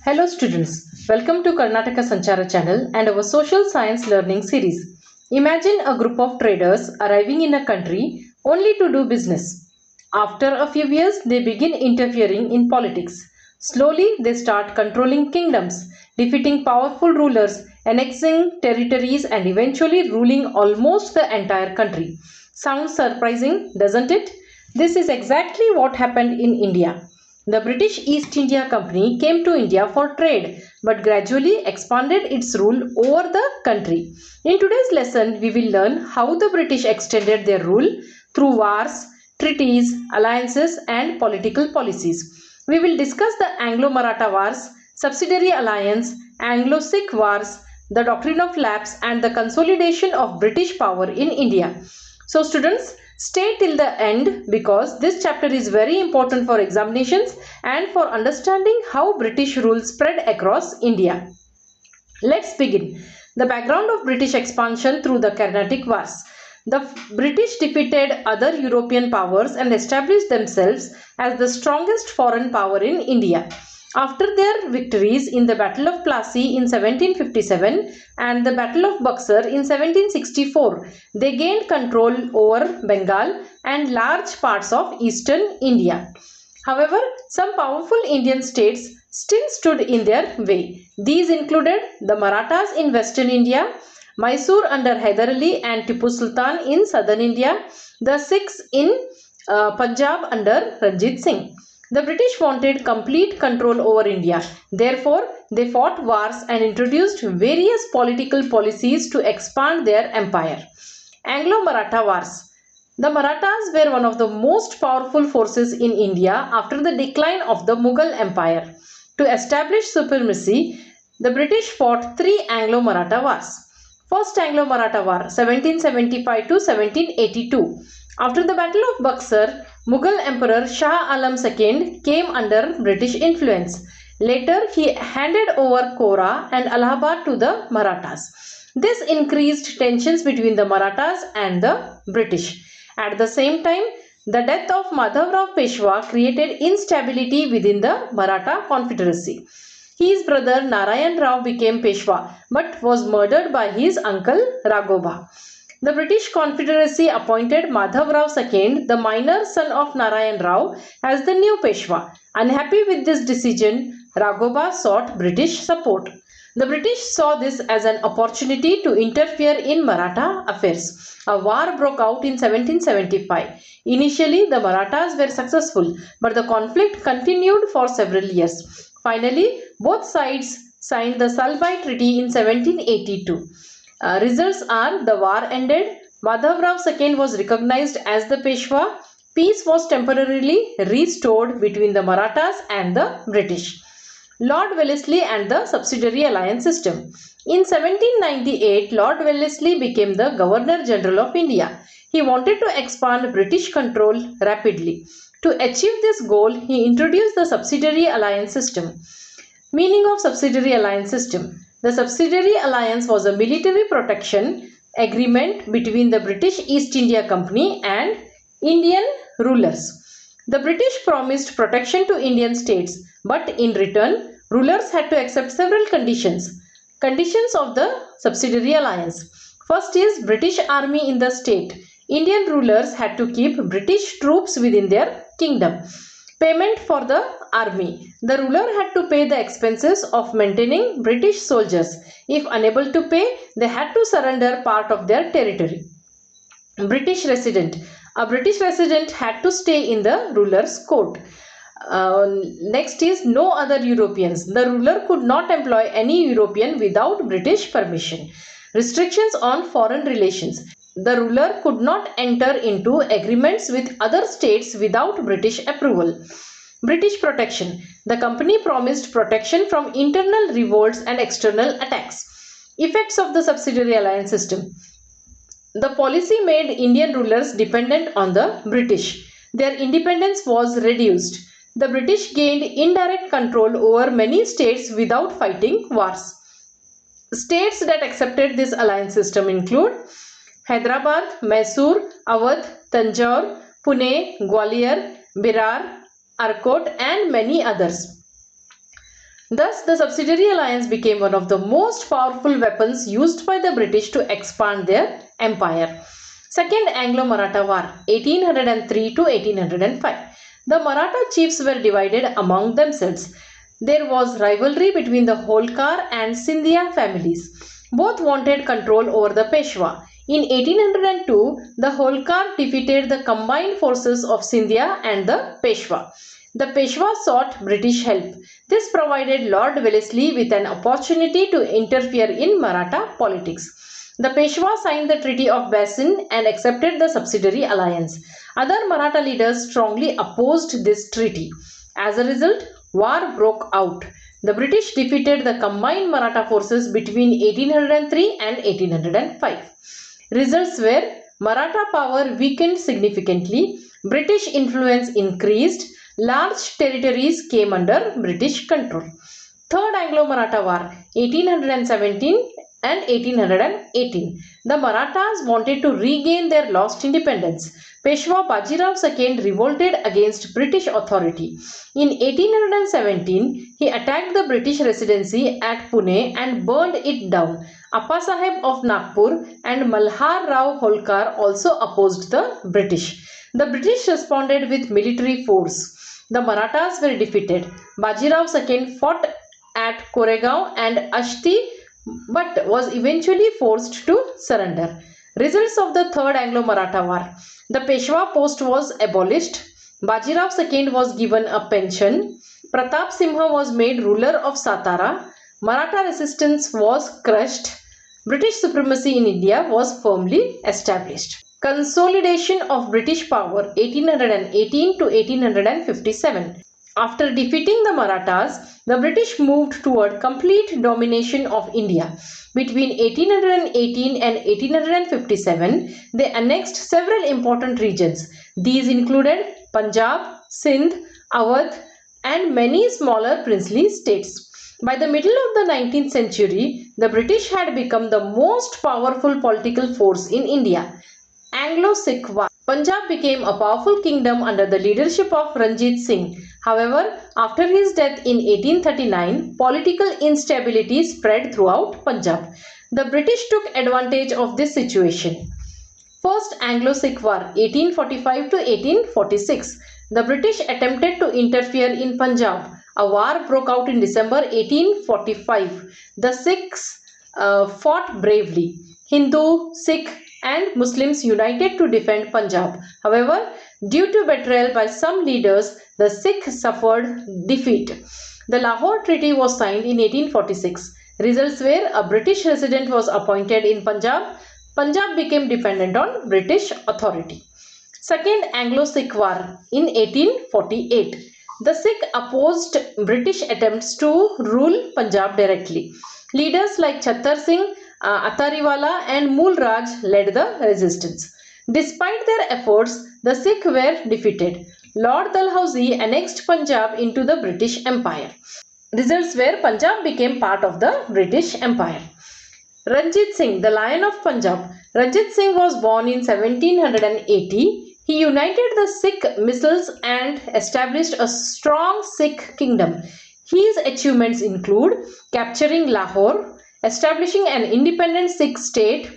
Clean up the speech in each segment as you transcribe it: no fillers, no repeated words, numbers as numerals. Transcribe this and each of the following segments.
Hello students, welcome to Karnataka Sanchara channel and our social science learning series. Imagine a group of traders arriving in a country only to do business. After a few years, they begin interfering in politics. Slowly, they start controlling kingdoms, defeating powerful rulers, annexing territories and eventually ruling almost the entire country. Sounds surprising, doesn't it? This is exactly what happened in India. The British East India Company came to India for trade but gradually expanded its rule over the country. In today's lesson, we will learn how the British extended their rule through wars, treaties, alliances, and political policies. We will discuss the Anglo-Maratha Wars, Subsidiary Alliance, Anglo-Sikh Wars, the doctrine of lapse, and the consolidation of British power in India. So students, stay till the end because this chapter is very important for examinations and for understanding how British rule spread across India. Let's begin. The background of British expansion through the Carnatic Wars. The British defeated other European powers and established themselves as the strongest foreign power in India. After their victories in the Battle of Plassey in 1757 and the Battle of Buxar in 1764, they gained control over Bengal and large parts of eastern India. However, some powerful Indian states still stood in their way. These included the Marathas in western India, Mysore under Hyder Ali and Tipu Sultan in southern India, the Sikhs in Punjab under Ranjit Singh. The British wanted complete control over India. Therefore, they fought wars and introduced various political policies to expand their empire. Anglo-Maratha Wars. The Marathas were one of the most powerful forces in India after the decline of the Mughal Empire. To establish supremacy, the British fought three Anglo-Maratha Wars. First Anglo-Maratha War, 1775 to 1782. After the Battle of Buxar, Mughal Emperor Shah Alam II came under British influence. Later, he handed over Kora and Allahabad to the Marathas. This increased tensions between the Marathas and the British. At the same time, the death of Madhavrao Peshwa created instability within the Maratha Confederacy. His brother Narayan Rao became Peshwa but was murdered by his uncle Raghoba. The British Confederacy appointed Madhavrao II, the minor son of Narayan Rao, as the new Peshwa. Unhappy with this decision, Raghoba sought British support. The British saw this as an opportunity to interfere in Maratha affairs. A war broke out in 1775. Initially, the Marathas were successful, but the conflict continued for several years. Finally, both sides signed the Salbai Treaty in 1782. Results are the war ended, Madhavrao II was recognized as the Peshwa, peace was temporarily restored between the Marathas and the British. Lord Wellesley and the Subsidiary Alliance system. In 1798, Lord Wellesley became the Governor General of India. He wanted to expand British control rapidly. To achieve this goal, he introduced the Subsidiary Alliance system. Meaning of Subsidiary Alliance system. The Subsidiary Alliance was a military protection agreement between the British East India Company and Indian rulers. The British promised protection to Indian states, but in return, rulers had to accept several conditions. Conditions of the Subsidiary Alliance. First is British Army in the state. Indian rulers had to keep British troops within their kingdom. Payment for the army. The ruler had to pay the expenses of maintaining British soldiers. If unable to pay, they had to surrender part of their territory. British resident. A British resident had to stay in the ruler's court. Next is no other Europeans. The ruler could not employ any European without British permission. Restrictions on foreign relations. The ruler could not enter into agreements with other states without British approval. British protection. The company promised protection from internal revolts and external attacks. Effects of the Subsidiary Alliance system. The policy made Indian rulers dependent on the British. Their independence was reduced. The British gained indirect control over many states without fighting wars. States that accepted this alliance system include Hyderabad, Mysore, Awadh, Tanjore, Pune, Gwalior, Berar, Arcot and many others. Thus, the Subsidiary Alliance became one of the most powerful weapons used by the British to expand their empire. Second Anglo-Maratha War, 1803 to 1805. The Maratha chiefs were divided among themselves. There was rivalry between the Holkar and Scindia families. Both wanted control over the Peshwa. In 1802, the Holkar defeated the combined forces of Scindia and the Peshwa. The Peshwa sought British help. This provided Lord Wellesley with an opportunity to interfere in Maratha politics. The Peshwa signed the Treaty of Basin and accepted the Subsidiary Alliance. Other Maratha leaders strongly opposed this treaty. As a result, war broke out. The British defeated the combined Maratha forces between 1803 and 1805. Results were Maratha power weakened significantly, British influence increased, large territories came under British control. Third Anglo-Maratha War, 1817 and 1818. The Marathas wanted to regain their lost independence. Peshwa Bajirao II revolted against British authority. In 1817, he attacked the British residency at Pune and burned it down. Appa Saheb of Nagpur and Malhar Rao Holkar also opposed the British. The British responded with military force. The Marathas were defeated. Bajirao II fought at Koregaon and Ashti but was eventually forced to surrender. Results of the Third Anglo-Maratha War. The Peshwa post was abolished. Bajirao II was given a pension. Pratap Simha was made ruler of Satara. Maratha resistance was crushed. British supremacy in India was firmly established. Consolidation of British power 1818 to 1857. After defeating the Marathas, the British moved toward complete domination of India. Between 1818 and 1857, they annexed several important regions. These included Punjab, Sindh, Awadh, and many smaller princely states. By the middle of the 19th century, the British had become the most powerful political force in India. Anglo-Sikh War. Punjab became a powerful kingdom under the leadership of Ranjit Singh. However, after his death in 1839, political instability spread throughout Punjab. The British took advantage of this situation. First Anglo-Sikh War 1845 to 1846. The British attempted to interfere in Punjab. A war broke out in December 1845. The Sikhs fought bravely. Hindu, Sikh and Muslims united to defend Punjab. However, due to betrayal by some leaders, the Sikhs suffered defeat. The Lahore Treaty was signed in 1846. Results were a British resident was appointed in Punjab. Punjab became dependent on British authority. Second Anglo-Sikh War in 1848. The Sikh opposed British attempts to rule Punjab directly. Leaders like Chattar Singh, Atariwala and Mool Raj led the resistance. Despite their efforts, the Sikh were defeated. Lord Dalhousie annexed Punjab into the British Empire. Results were Punjab became part of the British Empire. Ranjit Singh, the Lion of Punjab. Ranjit Singh was born in 1780. He united the Sikh missiles and established a strong Sikh kingdom. His achievements include capturing Lahore, establishing an independent Sikh state,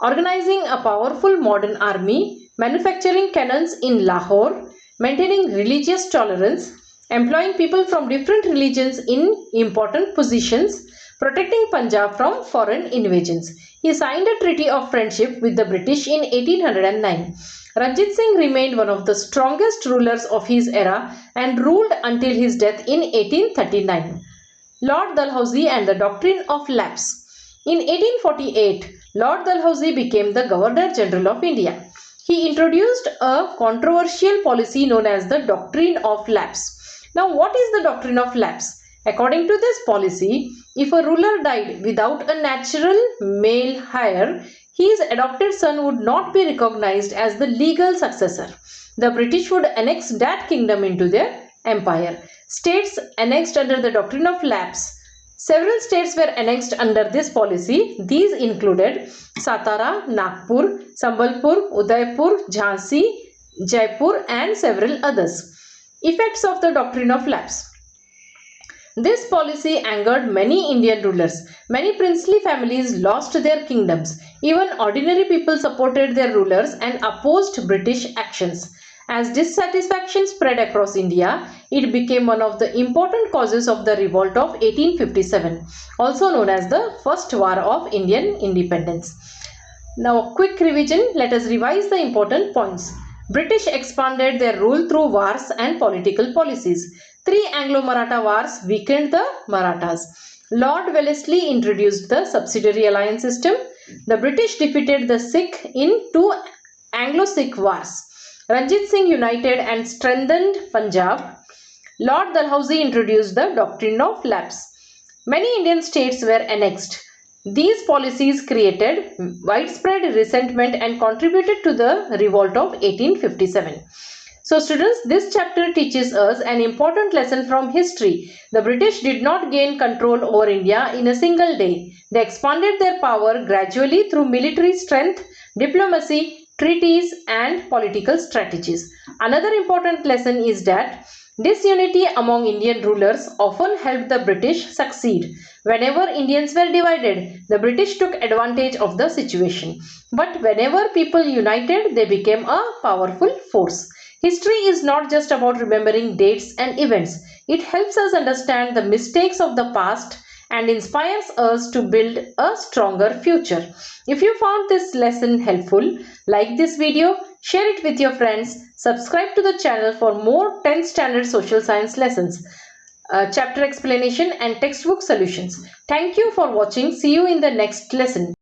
organizing a powerful modern army, manufacturing cannons in Lahore, maintaining religious tolerance, employing people from different religions in important positions, protecting Punjab from foreign invasions. He signed a treaty of friendship with the British in 1809. Ranjit Singh remained one of the strongest rulers of his era and ruled until his death in 1839. Lord Dalhousie and the Doctrine of Lapse. In 1848, Lord Dalhousie became the Governor General of India. He introduced a controversial policy known as the Doctrine of Lapse. Now, what is the Doctrine of Lapse? According to this policy, if a ruler died without a natural male heir, his adopted son would not be recognized as the legal successor. The British would annex that kingdom into their empire. States annexed under the Doctrine of Lapse. Several states were annexed under this policy. These included Satara, Nagpur, Sambalpur, Udaipur, Jhansi, Jaipur and several others. Effects of the Doctrine of Lapse. This policy angered many Indian rulers. Many princely families lost their kingdoms. Even ordinary people supported their rulers and opposed British actions. As dissatisfaction spread across India, it became one of the important causes of the revolt of 1857, also known as the First War of Indian Independence. Now, a quick revision. Let us revise the important points. British expanded their rule through wars and political policies. Three Anglo-Maratha Wars weakened the Marathas. Lord Wellesley introduced the Subsidiary Alliance system. The British defeated the Sikh in two Anglo-Sikh Wars. Ranjit Singh united and strengthened Punjab. Lord Dalhousie introduced the doctrine of lapse. Many Indian states were annexed. These policies created widespread resentment and contributed to the revolt of 1857. So students, this chapter teaches us an important lesson from history. The British did not gain control over India in a single day. They expanded their power gradually through military strength, diplomacy, treaties and political strategies. Another important lesson is that disunity among Indian rulers often helped the British succeed. Whenever Indians were divided, the British took advantage of the situation. But whenever people united, they became a powerful force. History is not just about remembering dates and events. It helps us understand the mistakes of the past and inspires us to build a stronger future. If you found this lesson helpful, like this video, share it with your friends, subscribe to the channel for more 10th standard social science lessons, chapter explanation and textbook solutions. Thank you for watching. See you in the next lesson.